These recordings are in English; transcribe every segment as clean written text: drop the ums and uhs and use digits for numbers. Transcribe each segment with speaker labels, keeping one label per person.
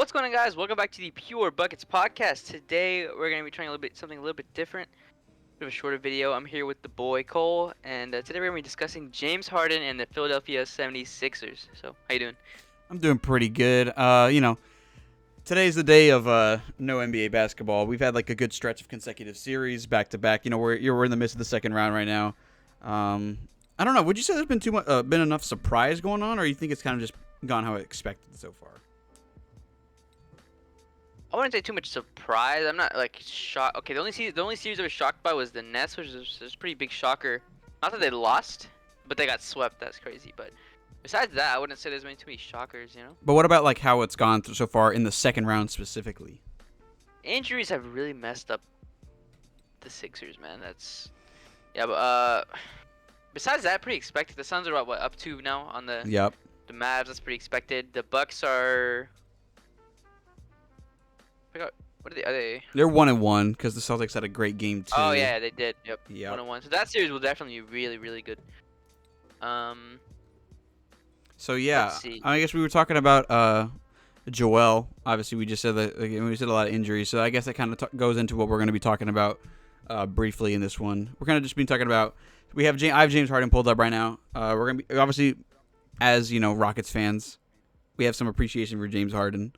Speaker 1: What's going on, guys? Welcome back to the Pure Buckets podcast. Today we're going to be trying something a little bit different, bit of a shorter video. I'm here with the boy Cole, and today we're going to be discussing James Harden and the Philadelphia 76ers. So, how you doing?
Speaker 2: I'm doing pretty good. Today's the day of no NBA basketball. We've had like a good stretch of consecutive series back to back. We're in the midst of the second round right now. I don't know. Would you say there's been been enough surprise going on, or you think it's kind of just gone how expected so far?
Speaker 1: I wouldn't say too much surprise. I'm not like shocked. Okay, the only series I was shocked by was the Nets, which was a pretty big shocker. Not that they lost, but they got swept. That's crazy. But besides that, I wouldn't say there's too many shockers.
Speaker 2: But what about like how it's gone so far in the second round specifically?
Speaker 1: Injuries have really messed up the Sixers, man. But besides that, pretty expected. The Suns are what up 2 now on the
Speaker 2: Yep.
Speaker 1: Mavs. That's pretty expected. The Bucks are. I forgot, what are they?
Speaker 2: They're 1-1 because the Celtics had a great game too.
Speaker 1: Oh yeah, they did. Yep.
Speaker 2: Yep.
Speaker 1: 1-1. So that series will definitely be really, really good.
Speaker 2: So yeah,
Speaker 1: Let's see.
Speaker 2: I guess we were talking about Joel. Obviously, we just said that we said a lot of injuries. So I guess that kind of goes into what we're going to be talking about briefly in this one. We're going to just be talking about. I have James Harden pulled up right now. We're going to be obviously, as you know, Rockets fans, we have some appreciation for James Harden.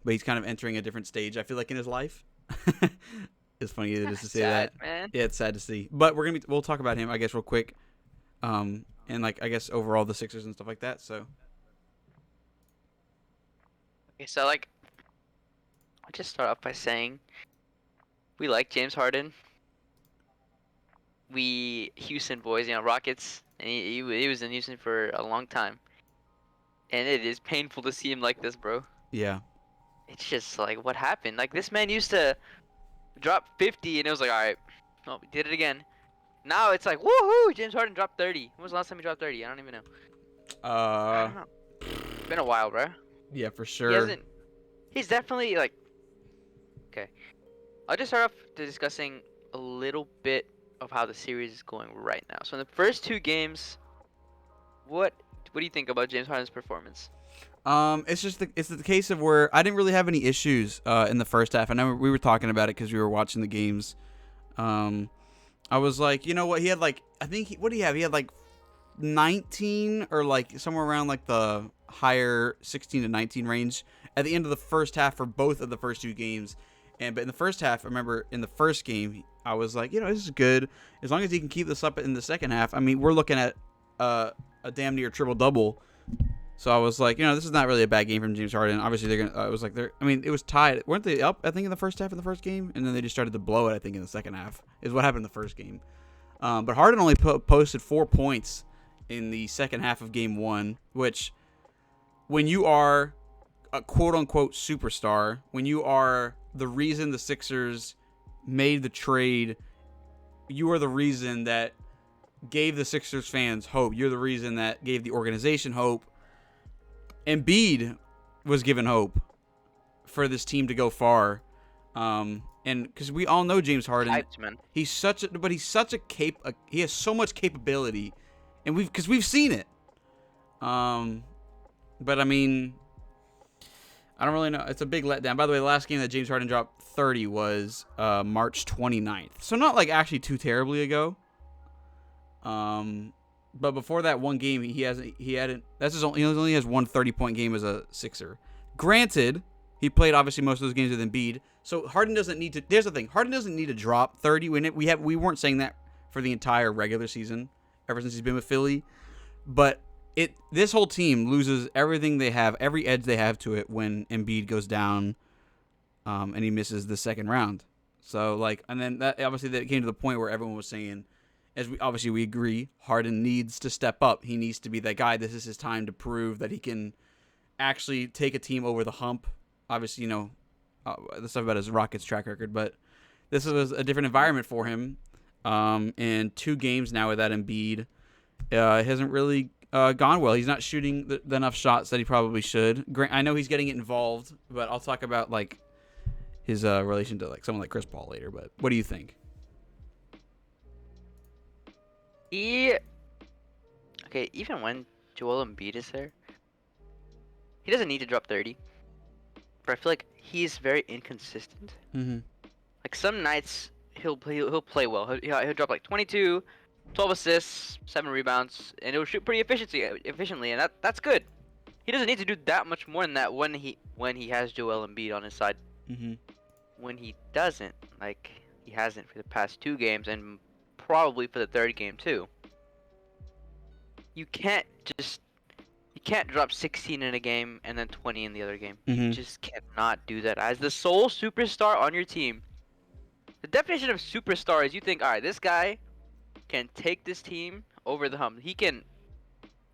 Speaker 2: But he's kind of entering a different stage, I feel like, in his life. It's funny just to say
Speaker 1: sad,
Speaker 2: that.
Speaker 1: Man.
Speaker 2: Yeah, it's sad to see. But we'll talk about him, I guess, real quick. And like I guess overall the Sixers and stuff like that. So.
Speaker 1: Okay, so I'll just start off by saying we like James Harden. We Houston boys, Rockets, and he was in Houston for a long time, and it is painful to see him like this, bro.
Speaker 2: Yeah.
Speaker 1: It's just like, what happened? Like, this man used to drop 50, and it was like, all right, well, we did it again. Now it's like, woohoo! James Harden dropped 30. When was the last time he dropped 30? I don't even know. I don't know. It's been a while, bro.
Speaker 2: Yeah, for sure.
Speaker 1: He's definitely like. Okay, I'll just start off discussing a little bit of how the series is going right now. So in the first 2 games, what do you think about James Harden's performance?
Speaker 2: It's the case of where I didn't really have any issues in the first half. I know we were talking about it because we were watching the games. I was like, you know what? He had like what do you have? He had like 19 or like somewhere around like the higher 16 to 19 range at the end of the first half for both of the first 2 games. But in the first half, I remember in the first game, I was like, this is good as long as he can keep this up in the second half. I mean, we're looking at a damn near triple double. So I was like, this is not really a bad game from James Harden. Obviously, they're gonna. It was tied. Weren't they up? I think in the first half of the first game, and then they just started to blow it. I think in the second half is what happened in the first game. But Harden only posted 4 points in the second half of game 1, which, when you are a quote unquote superstar, when you are the reason the Sixers made the trade, you are the reason that gave the Sixers fans hope. You're the reason that gave the organization hope. Embiid was given hope for this team to go far, and because we all know James Harden,
Speaker 1: Hyped, man.
Speaker 2: he has so much capability, and we've seen it. But I mean, I don't really know. It's a big letdown. By the way, the last game that James Harden dropped 30 was March 29th, so not like actually too terribly ago. But before that one game, he only has one 30-point game as a Sixer. Granted, he played obviously most of those games with Embiid, so Harden doesn't need to. There's the thing: Harden doesn't need to drop 30. We weren't saying that for the entire regular season ever since he's been with Philly, but this whole team loses everything they have, every edge they have to it when Embiid goes down, and he misses the second round. So and then that came to the point where everyone was saying, we agree, Harden needs to step up. He needs to be that guy. This is his time to prove that he can actually take a team over the hump. Obviously, the stuff about his Rockets track record, but this was a different environment for him. And 2 games now without Embiid, it hasn't really gone well. He's not shooting the enough shots that he probably should. I know he's getting involved, but I'll talk about his relation to someone like Chris Paul later. But what do you think?
Speaker 1: Okay, even when Joel Embiid is there, he doesn't need to drop 30, but I feel like he's very inconsistent.
Speaker 2: Mm-hmm.
Speaker 1: Like some nights he'll play well. He'll drop like 22, 12 assists, 7 rebounds, and he'll shoot pretty efficiently, and that's good. He doesn't need to do that much more than that when he has Joel Embiid on his side.
Speaker 2: Mm-hmm.
Speaker 1: When he doesn't, like he hasn't for the past 2 games and probably for the third game too. You can't drop 16 in a game and then 20 in the other game.
Speaker 2: Mm-hmm.
Speaker 1: You just cannot do that. As the sole superstar on your team, the definition of superstar is you think, all right, this guy can take this team over the hump. He can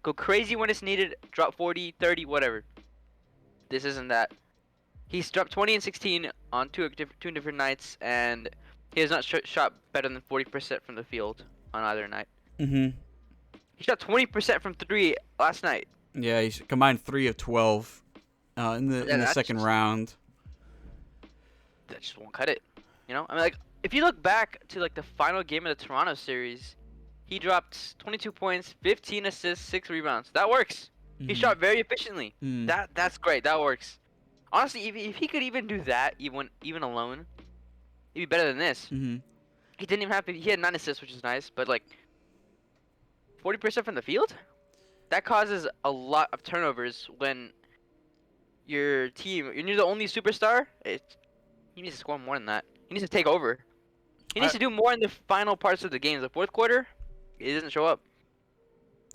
Speaker 1: go crazy when it's needed, drop 40, 30, whatever. This isn't that. He's dropped 20 and 16 on two different nights, and he has not shot better than 40% from the field on either night.
Speaker 2: Mm-hmm.
Speaker 1: He shot 20% from 3 last night.
Speaker 2: Yeah, he combined 3 of 12 in the second round.
Speaker 1: That just won't cut it. You know, I mean, like if you look back to like the final game of the Toronto series, he dropped 22 points, 15 assists, 6 rebounds. That works. He shot very efficiently. That's great. That works. Honestly, if he could even do that, even alone, he'd be better than this.
Speaker 2: Mm-hmm.
Speaker 1: He didn't even have to. He had 9 assists, which is nice, but like 40% from the field, that causes a lot of turnovers when your team, you're the only superstar. He needs to score more than that. He needs to take over. He needs to do more in the final parts of the game. The fourth quarter, he doesn't show up.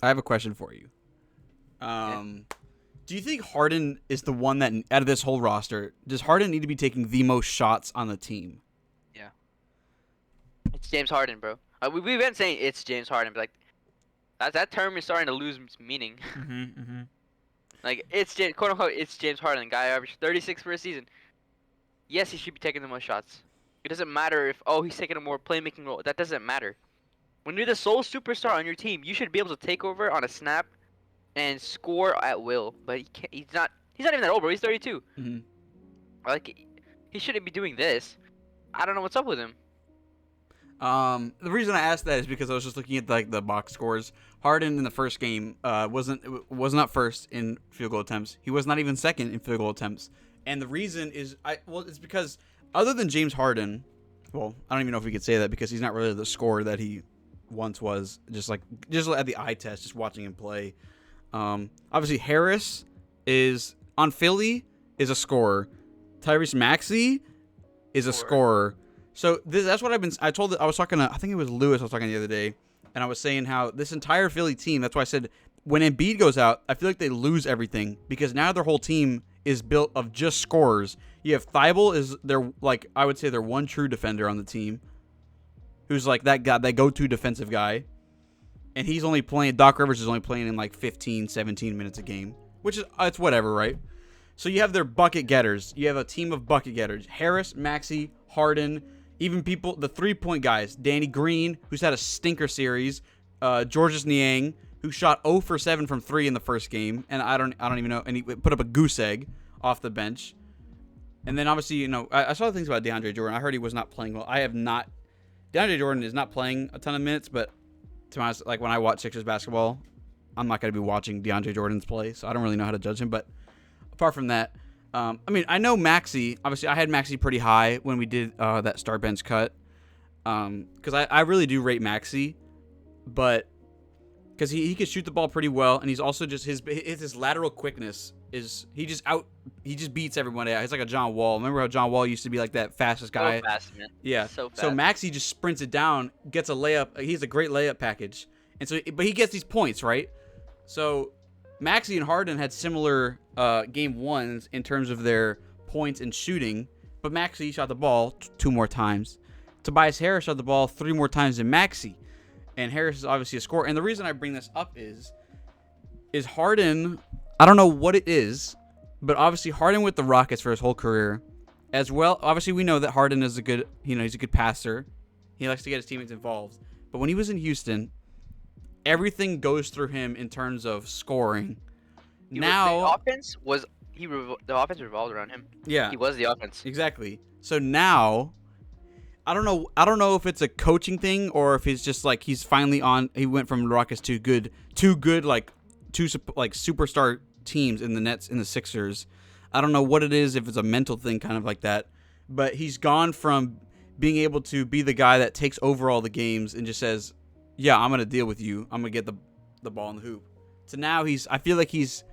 Speaker 2: I have a question for you. Do you think Harden is the one that, out of this whole roster, does Harden need to be taking the most shots on the team?
Speaker 1: Yeah. It's James Harden, bro. We've been saying it's James Harden, but like that term is starting to lose its meaning.
Speaker 2: Mm-hmm.
Speaker 1: Like it's quote unquote it's James Harden, guy averaged 36 for a season. Yes, he should be taking the most shots. It doesn't matter if he's taking a more playmaking role. That doesn't matter. When you're the sole superstar on your team, you should be able to take over on a snap and score at will. But he can't. He's not even that old, bro. He's 32.
Speaker 2: Mm-hmm.
Speaker 1: Like he shouldn't be doing this. I don't know what's up with him.
Speaker 2: The reason I asked that is because I was just looking at like the box scores. Harden in the first game was not first in field goal attempts. He was not even second in field goal attempts. And the reason is it's because other than James Harden, well, I don't even know if we could say that because he's not really the scorer that he once was. Just at the eye test, just watching him play. Obviously Harris is on Philly is a scorer. Tyrese Maxey is a scorer. So that's what I was talking to, I think it was Lewis I was talking the other day, and I was saying how this entire Philly team, that's why I said when Embiid goes out, I feel like they lose everything because now their whole team is built of just scorers. You have Thibault is their, like, I would say their one true defender on the team, who's like that guy, that go-to defensive guy, and he's only playing, Doc Rivers is only playing in like 15, 17 minutes a game, which is, it's whatever, right? So you have their bucket getters. You have a team of bucket getters. Harris, Maxey, Harden, even people, the three-point guys, Danny Green, who's had a stinker series, Georges Niang, who shot 0 for 7 from 3 in the first game, and I don't even know, and he put up a goose egg off the bench. And then obviously, you know, I saw things about DeAndre Jordan. I heard he was not playing well. DeAndre Jordan is not playing a ton of minutes, but to be honest, like when I watch Sixers basketball, I'm not going to be watching DeAndre Jordan's play, so I don't really know how to judge him. But apart from that, I mean, I know Maxey. Obviously, I had Maxey pretty high when we did that star bench cut, because I really do rate Maxey, but because he can shoot the ball pretty well, and he's also just his lateral quickness is he just beats everyone out. He's like a John Wall. Remember how John Wall used to be like that fastest guy?
Speaker 1: So fast, man.
Speaker 2: Yeah.
Speaker 1: So fast.
Speaker 2: So Maxey just sprints it down, gets a layup. He's a great layup package, and so but he gets these points, right? So Maxey and Harden had similar game ones in terms of their points and shooting, but Maxey shot the ball 2 more times. Tobias Harris shot the ball 3 more times than Maxey, and Harris is obviously a scorer. And the reason I bring this up is Harden. I don't know what it is, but obviously Harden with the Rockets for his whole career, as well. Obviously, we know that Harden is he's a good passer. He likes to get his teammates involved. But when he was in Houston, everything goes through him in terms of scoring.
Speaker 1: The offense revolved around him.
Speaker 2: Yeah,
Speaker 1: he was the offense.
Speaker 2: Exactly. So now, I don't know if it's a coaching thing or if it's just like he's finally on. He went from Rockets to good, like superstar teams in the Nets, in the Sixers. I don't know what it is, if it's a mental thing kind of like that, but he's gone from being able to be the guy that takes over all the games and just says, yeah, I'm going to deal with you. I'm going to get the ball in the hoop. So now I feel like he's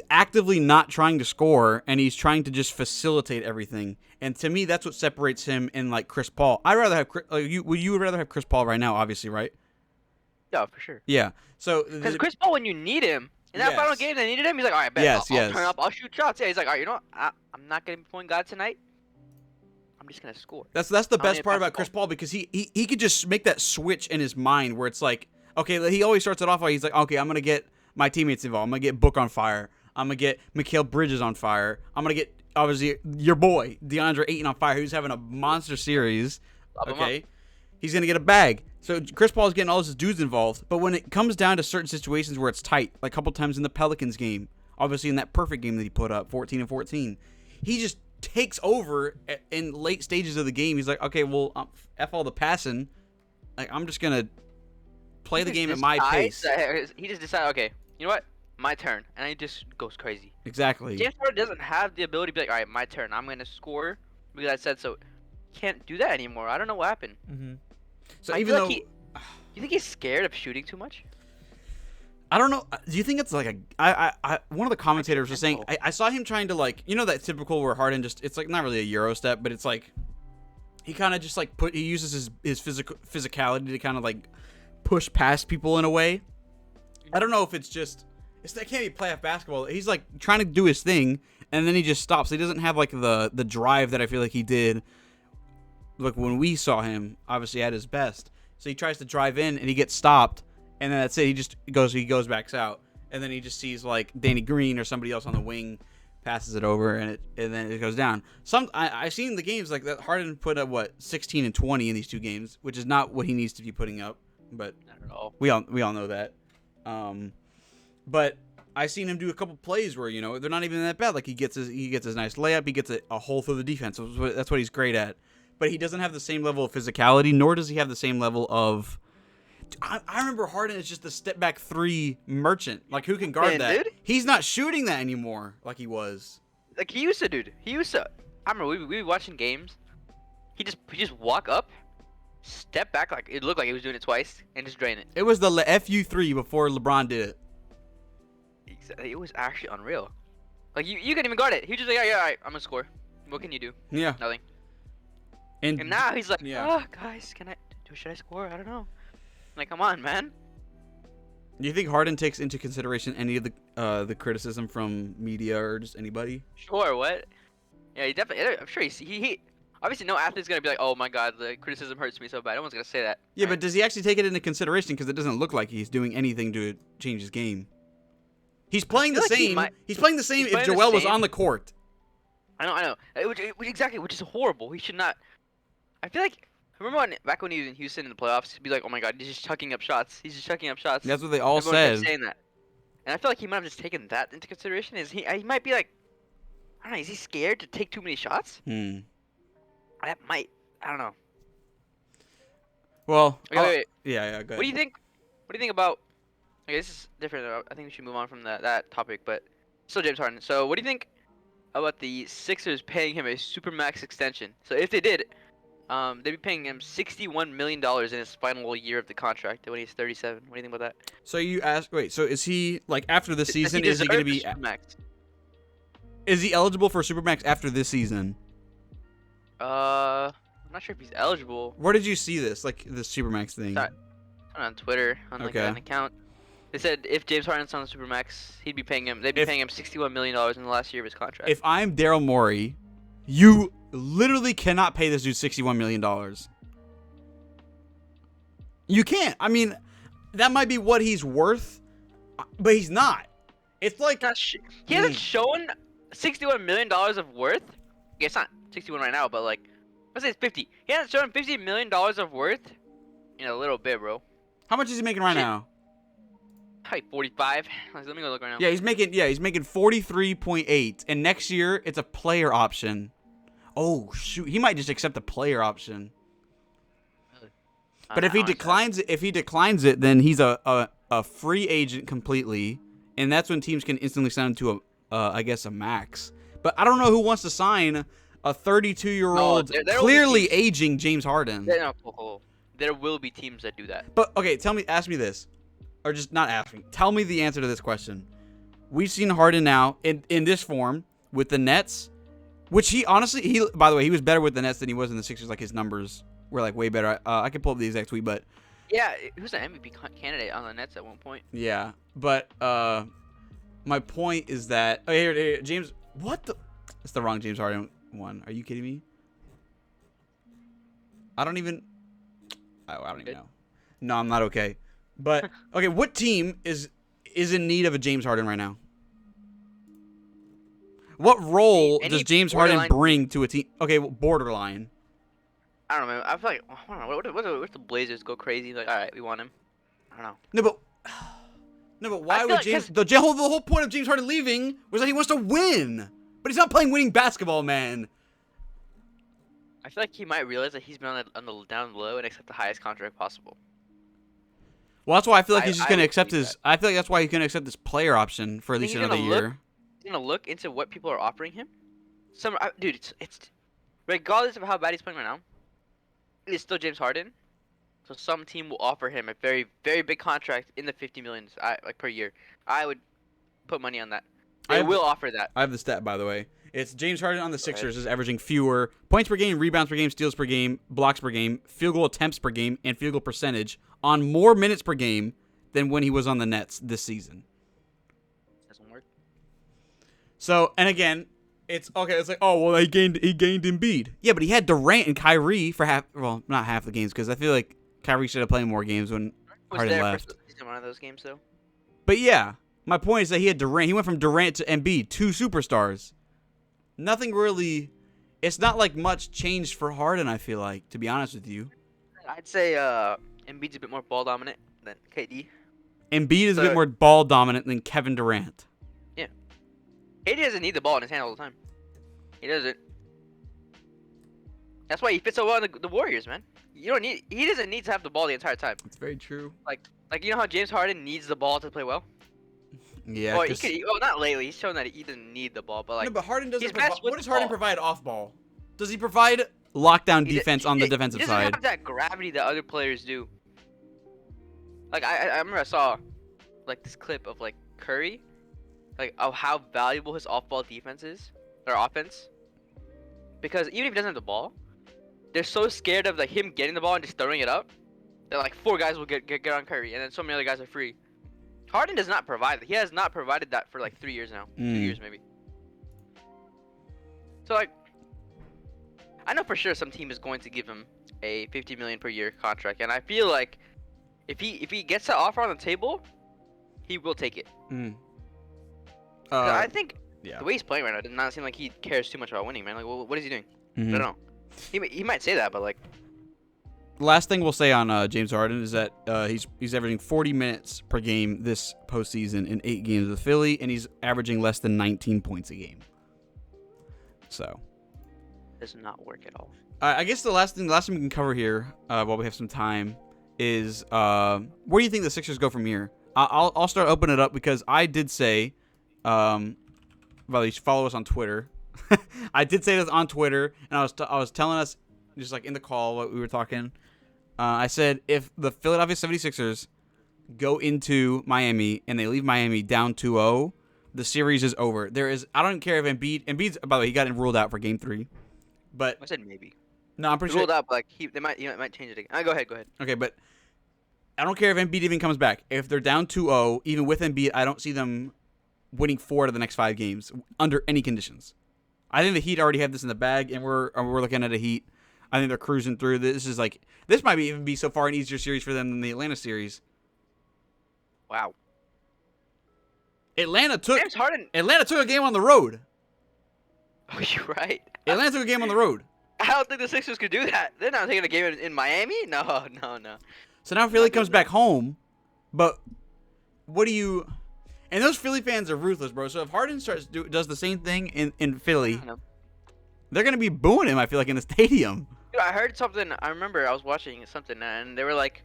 Speaker 2: actively not trying to score, and he's trying to just facilitate everything. And to me, that's what separates him and like Chris Paul. I'd rather have you would rather have Chris Paul right now, obviously, right?
Speaker 1: Yeah, for sure.
Speaker 2: Yeah. So
Speaker 1: Because Chris Paul, when you need him in that final game, they needed him. He's like, all right, bet.
Speaker 2: Yes,
Speaker 1: I'll turn up. I'll shoot shots. Yeah, he's like, all right, you know what? I'm not gonna be point guard tonight. I'm just gonna score.
Speaker 2: That's the best part about Chris Paul, because he could just make that switch in his mind where it's like, okay, he always starts it off like he's like, okay, I'm gonna get my teammates involved. I'm gonna get Book on fire. I'm gonna get Mikal Bridges on fire. I'm gonna get obviously your boy DeAndre Ayton on fire, who's having a monster series. Okay, he's gonna get a bag. So Chris Paul's getting all his dudes involved. But when it comes down to certain situations where it's tight, like a couple times in the Pelicans game, obviously in that perfect game that he put up, 14 and 14, he just takes over in late stages of the game. He's like, okay, well, F all the passing. Like, I'm just going to play the game at my pace.
Speaker 1: He just decided, okay, you know what? My turn. And he just goes crazy.
Speaker 2: Exactly.
Speaker 1: James Harden doesn't have the ability to be like, all right, my turn. I'm going to score because I said so. He can't do that anymore. I don't know what happened.
Speaker 2: Mm-hmm. So even though...
Speaker 1: you think he's scared of shooting too much?
Speaker 2: I don't know. Do you think it's like one of the commentators was saying, I saw him trying to, like, you know, that typical where Harden just, it's like not really a Euro step, but it's like he kind of just like he uses his physicality to kind of like push past people in a way. I don't know if it's just, that can't be playoff basketball. He's like trying to do his thing and then he just stops. He doesn't have like the drive that I feel like he did like when we saw him obviously at his best. So he tries to drive in and he gets stopped. And then that's it. He goes back out, and then he just sees like Danny Green or somebody else on the wing, passes it over, and then it goes down. I've seen the games like that. Harden put up 16 and 20 in these two games, which is not what he needs to be putting up, but
Speaker 1: Not at all.
Speaker 2: we all know that. But I've seen him do a couple plays where they're not even that bad. Like he gets his nice layup, he gets a hole through the defense. That's what he's great at. But he doesn't have the same level of physicality, nor does he have the same level of. I remember Harden is just the step back three merchant. Like, who can guard that? Dude? He's not shooting that anymore like he was.
Speaker 1: Like he used to, dude. I remember we were watching games. He just walk up, step back, like it looked like he was doing it twice, and just drain it.
Speaker 2: It was the FU3 before LeBron did it.
Speaker 1: Exactly. It was actually unreal. Like you couldn't even guard it. He was just like, yeah, all right, I'm gonna score. What can you do?
Speaker 2: Yeah.
Speaker 1: Nothing.
Speaker 2: And
Speaker 1: now he's like, oh, guys, should I score? I don't know. Like, come on, man.
Speaker 2: Do you think Harden takes into consideration any of the criticism from media or just anybody?
Speaker 1: Sure. What? Yeah, he definitely. I'm sure he obviously no athlete's gonna be like, oh my god, the criticism hurts me so bad. No one's gonna say that.
Speaker 2: Yeah, right? But does he actually take it into consideration? Because it doesn't look like he's doing anything to change his game. He's playing the same. He's playing the same if Joel was on the court.
Speaker 1: I know. Exactly, which is horrible. He should not. I feel like. Remember back when he was in Houston in the playoffs, he'd be like, "Oh my God, he's just chucking up shots. He's just chucking up shots."
Speaker 2: That's what they all said.
Speaker 1: Saying that, and I feel like he might have just taken that into consideration. He might be like, I don't know, is he scared to take too many shots? That might. I don't know.
Speaker 2: Well,
Speaker 1: okay, wait.
Speaker 2: Yeah, go ahead.
Speaker 1: What do you think? What do you think about? Okay, this is different. I think we should move on from that topic, but still James Harden. So, what do you think about the Sixers paying him a supermax extension? So, if they did. They'd be paying him $61 million in his final year of the contract when he's 37. What do you think about that?
Speaker 2: So you ask, wait, so is he, like, after this season, is he going to be...
Speaker 1: Supermax?
Speaker 2: Is he eligible for Supermax after this season?
Speaker 1: I'm not sure if he's eligible.
Speaker 2: Where did you see this, like, this Supermax thing?
Speaker 1: On Twitter, on like an account. They said if James Harden's on the Supermax, they'd be paying him $61 million in the last year of his contract.
Speaker 2: If I'm Daryl Morey, you literally cannot pay this dude $61 million. You can't. I mean, that might be what he's worth, but he's not. It's like
Speaker 1: he hasn't shown $61 million of worth. Okay, it's not 61 right now, but like, let's say it's 50. He hasn't shown $50 million of worth in a little bit, bro.
Speaker 2: How much is he making right now?
Speaker 1: Like 45. Let me go look right now.
Speaker 2: Yeah, he's making 43.8, and next year it's a player option. Oh shoot, he might just accept the player option.
Speaker 1: Really?
Speaker 2: But if he declines it, then he's a free agent completely, and that's when teams can instantly sign him to I guess a max. But I don't know who wants to sign a 32-year-old, clearly aging James Harden.
Speaker 1: There will be teams that do that.
Speaker 2: But okay, ask me this, or just not ask me. Tell me the answer to this question. We've seen Harden now in this form with the Nets, which by the way, he was better with the Nets than he was in the Sixers. Like his numbers were like way better. I can pull up the exact tweet, but
Speaker 1: yeah, he was an MVP candidate on the Nets at one point.
Speaker 2: Yeah, but my point is that here, James. What the? It's the wrong James Harden one. Are you kidding me? I don't even know. No, I'm not okay. But okay, what team is in need of a James Harden right now? What role does James Harden bring to a team? Okay, well, borderline.
Speaker 1: I don't know, man. I feel like I don't know. What the Blazers go crazy? Like, all right, we want him. I don't know.
Speaker 2: No, but why would James? The whole point of James Harden leaving was that he wants to win, but he's not playing winning basketball, man.
Speaker 1: I feel like he might realize that he's been on the down low and accept the highest contract possible.
Speaker 2: Well, that's why I feel like he's just gonna accept his. I feel like that's why he's gonna accept this player option for at least another year.
Speaker 1: He's gonna look into what people are offering him. Dude, it's regardless of how bad he's playing right now, it's still James Harden. So some team will offer him a very, very big contract in the 50 millions, like per year. I would put money on that. They will offer that.
Speaker 2: I have the stat, by the way. It's James Harden on the Sixers is averaging fewer points per game, rebounds per game, steals per game, blocks per game, field goal attempts per game, and field goal percentage on more minutes per game than when he was on the Nets this season.
Speaker 1: Doesn't work.
Speaker 2: So, and again, it's okay. It's like, oh well, he gained Embiid. Yeah, but he had Durant and Kyrie for not half the games, because I feel like Kyrie should have played more games when Harden left.
Speaker 1: For one of those games though.
Speaker 2: But yeah, my point is that he had Durant. He went from Durant to Embiid, two superstars. Nothing really. It's not like much changed for Harden, I feel like, to be honest with you.
Speaker 1: I'd say Embiid's a bit more ball dominant than KD.
Speaker 2: Embiid is a bit more ball dominant than Kevin Durant.
Speaker 1: Yeah. KD doesn't need the ball in his hand all the time. He doesn't. That's why he fits so well in the Warriors, man. He doesn't need to have the ball the entire time.
Speaker 2: That's very true.
Speaker 1: Like you know how James Harden needs the ball to play well?
Speaker 2: Yeah.
Speaker 1: Well, not lately. He's shown that he doesn't need the ball, but like.
Speaker 2: No, but Harden doesn't. What does Harden provide off ball? Does he provide lockdown defense on the defensive side?
Speaker 1: He doesn't have that gravity that other players do. Like I remember I saw, like this clip of like Curry, like of how valuable his off-ball defense is or offense. Because even if he doesn't have the ball, they're so scared of like him getting the ball and just throwing it up. That like 4 guys will get on Curry, and then so many other guys are free. Harden does not provide that. He has not provided that for like 3 years now. 2 years maybe. So like, I know for sure some team is going to give him a $50 million per year contract, and I feel like if he gets that offer on the table, he will take it. I think the way he's playing right now does not seem like he cares too much about winning, man. Like, what is he doing? I don't know. He might say that, but like.
Speaker 2: Last thing we'll say on James Harden is that he's averaging 40 minutes per game this postseason in 8 games with Philly, and he's averaging less than 19 points a game. So.
Speaker 1: Does not work at all.
Speaker 2: I guess the last thing we can cover here while we have some time is where do you think the Sixers go from here? I'll start opening it up because I did say, well, you should follow us on Twitter. I did say this on Twitter, and I was telling us just like in the call what we were talking. I said if the Philadelphia 76ers go into Miami and they leave Miami down 2-0, the series is over. I don't care if Embiid's, by the way, he got ruled out for Game 3. But
Speaker 1: I said maybe.
Speaker 2: No, I'm pretty sure.
Speaker 1: Ruled out, but like they might change it again. Go ahead.
Speaker 2: Okay, but I don't care if Embiid even comes back. If they're down 2-0, even with Embiid, I don't see them winning 4 out of the next 5 games under any conditions. I think the Heat already have this in the bag, and we're looking at a Heat. I think they're cruising through. This might even be so far an easier series for them than the Atlanta series.
Speaker 1: Wow.
Speaker 2: Atlanta took
Speaker 1: James Harden.
Speaker 2: A game on the road.
Speaker 1: Oh, you're right.
Speaker 2: Atlanta took a game on the road.
Speaker 1: I don't think the Sixers could do that. They're not taking a game in Miami. No.
Speaker 2: So now Philly comes back home, but what do you? And those Philly fans are ruthless, bro. So if Harden does the same thing in Philly, they're gonna be booing him. I feel like in the stadium.
Speaker 1: Dude, I heard something. I remember I was watching something, and they were like,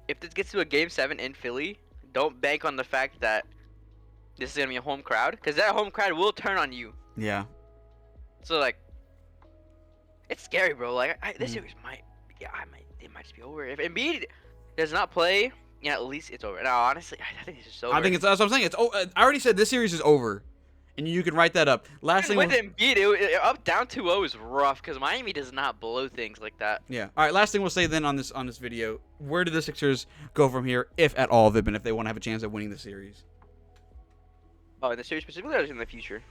Speaker 1: if this gets to a Game 7 in Philly, don't bank on the fact that this is gonna be a home crowd, because that home crowd will turn on you.
Speaker 2: Yeah.
Speaker 1: So like, it's scary, bro. Like this
Speaker 2: Mhm.
Speaker 1: series might, it might just be over. If Embiid does not play, yeah, at least it's over. Now, honestly, I think it's just over.
Speaker 2: I think that's what I'm saying. I already said this series is over, and you can write that up. Last
Speaker 1: Even
Speaker 2: thing.
Speaker 1: with Embiid, up down 2-0 is rough because Miami does not blow things like that.
Speaker 2: Yeah. All right. Last thing we'll say then on this video: where do the Sixers go from here, if at all, Vibin, if they want to have a chance at winning the series?
Speaker 1: Oh, in the series specifically, or in the future?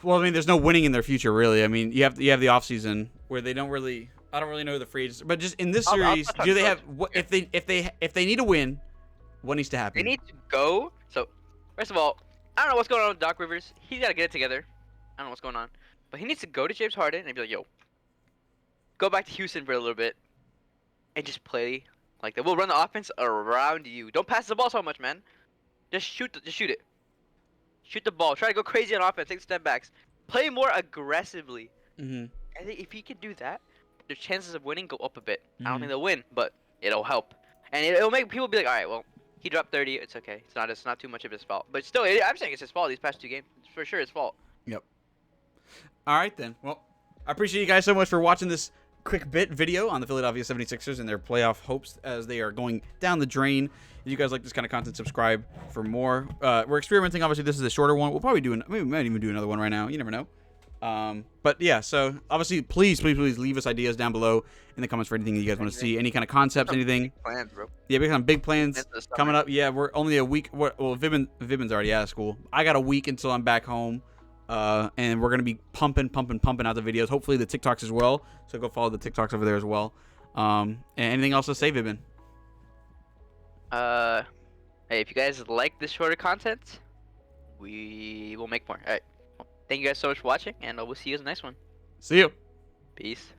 Speaker 2: Well, I mean, there's no winning in their future, really. I mean, you have the offseason where they don't really. I don't really know the free agents, but just in this
Speaker 1: I'll
Speaker 2: series,
Speaker 1: touch on
Speaker 2: do they have
Speaker 1: both.
Speaker 2: what if they need to win? What needs to happen?
Speaker 1: They need to go. So, first of all, I don't know what's going on with Doc Rivers. He's got to get it together. I don't know what's going on, but he needs to go to James Harden and be like, "Yo, go back to Houston for a little bit and just play like that. We'll run the offense around you. Don't pass the ball so much, man. Just just shoot it. Shoot the ball. Try to go crazy on offense. Take step backs. Play more aggressively.
Speaker 2: Mm-hmm.
Speaker 1: I think if he can do that, their chances of winning go up a bit. I
Speaker 2: Mhm.
Speaker 1: don't think they'll win, but it'll help, and it'll make people be like, all right, well, he dropped 30. It's okay. It's not too much of his fault. But still, I'm saying it's his fault these past 2 games. It's for sure his fault.
Speaker 2: Yep. All right, then. Well, I appreciate you guys so much for watching this quick bit video on the Philadelphia 76ers and their playoff hopes as they are going down the drain. If you guys like this kind of content, subscribe for more. We're experimenting. Obviously, this is a shorter one. We'll probably we might even do another one right now. You never know. But yeah, so obviously, please leave us ideas down below in the comments for anything you guys want to see, any kind of concepts, anything.
Speaker 1: Plans, bro.
Speaker 2: Yeah, we got big plans
Speaker 1: Plans for the summer.
Speaker 2: coming up. Yeah, we're only a week. Well, Vibin's already out of school. I got a week until I'm back home. And we're gonna be pumping out the videos. Hopefully the TikToks as well. So go follow the TikToks over there as well. And anything else to say, Vibin?
Speaker 1: Hey, if you guys like this shorter content, we will make more. All right. Well, thank you guys so much for watching, and we'll see you in the next one.
Speaker 2: See you.
Speaker 1: Peace.